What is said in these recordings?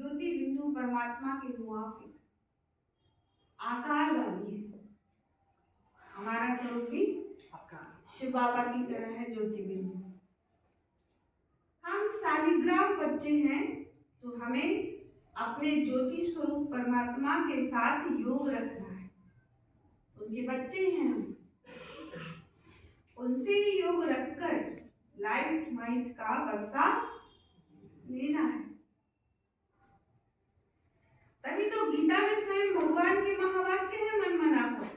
ज्योति बिंदु परमात्मा के मुआफिक आकार वाली है। हमारा स्वरूप भी शिव बाबा की तरह है, ज्योति बिंदु। हम शालिग्राम बच्चे हैं, तो हमें अपने ज्योति स्वरूप परमात्मा के साथ योग रखना है। उनके बच्चे हैं हम, उनसे ही योग रखकर लाइट माइट का वर्षा लेना है। तभी तो गीता में स्वयं भगवान के महावाक्य है, मन मना कर,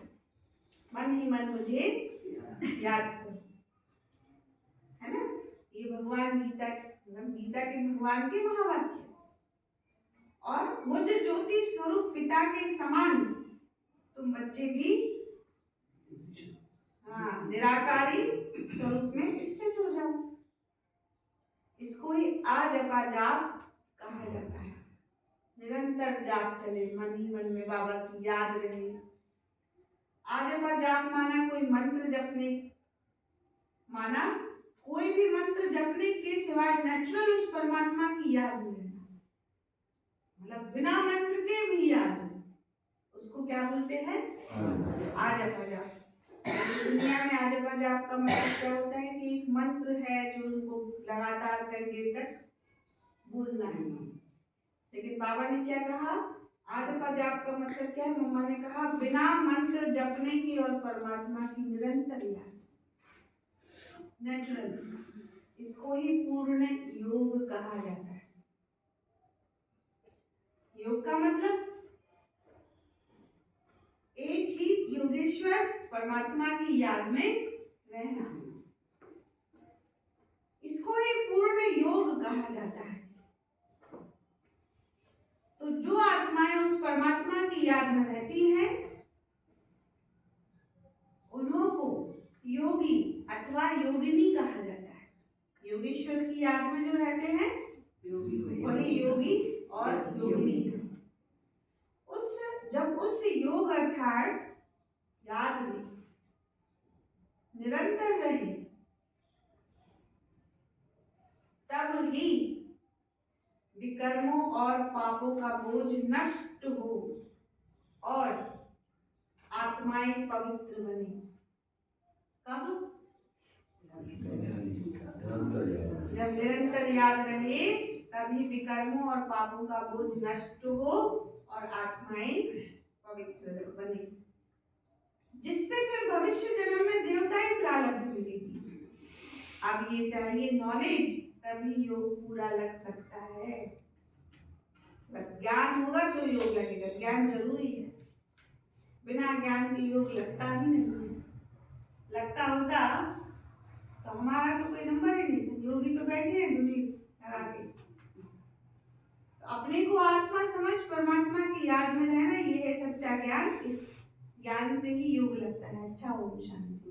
मन ही मन मुझे याद करो, है ना। ये भगवान गीता के भगवान के महावाक्य। और मुझ ज्योति स्वरूप पिता के समान तुम बच्चे भी निराकारी स्वरूप में स्थित हो जाओ। इसको ही आजपा जाप कहा जाता है। निरंतर जाप चले, मन ही मन में बाबा की याद रहे। आजपा जाप माना कोई मंत्र जपने, माना कोई भी मंत्र जपने के सिवाय नेचुरल उस परमात्मा की याद में रहना, मतलब बिना मंत्र के भी याद। उसको क्या बोलते हैं? आजपा जाप। दुनिया में आजपा जाप का मतलब क्या होता है कि एक मंत्र है जो उनको लगातार कई देर तक बोलना है। लेकिन बाबा ने क्या कहा? आजपा जाप का मतलब क्या है? मम्मा ने कहा बिना मंत्र जपने की और परमात्मा की निरंतर याद, नेचुरल। इसको ही पूर्ण योग कहा जाता है। योग का मतलब एक ही योगेश्वर परमात्मा की याद में रहना, इसको ही पूर्ण योग कहा जाता है। तो जो आत्माएं उस परमात्मा की याद में रहती हैं, उन्हों को योगी अथवा योगिनी कहा जाता है। योगेश्वर की याद में जो रहते हैं वही योगी और योगिनी है। जब उस योग अर्थात याद में निरंतर रहे, तब ही विकर्मों और पापों का बोझ नष्ट हो और आत्माएं पवित्र बने। कब? जब निरंतर याद रहे, तभी विकर्मों और पापों का बोझ नष्ट हो और आत्माएं पवित्र बने, जिससे फिर भविष्य जन्म में देवताएं प्रारब्ध मिलेगी। अब ये चाहिए नॉलेज, तभी योग पूरा लग सकता है। बस ज्ञान होगा तो योग लगेगा, ज्ञान जरूरी है। बिना ज्ञान के योग लगता ही नहीं। लगता होता तो हमारा तो कोई नंबर ही नहीं था। योगी तो बैठे हैं दुनिया लगा के। तो अपने को आत्मा समझ परमात्मा की याद में रहना, ये है सच्चा ज्ञान। इस ज्ञान से ही योग लगता है। अच्छा, ओम शांति।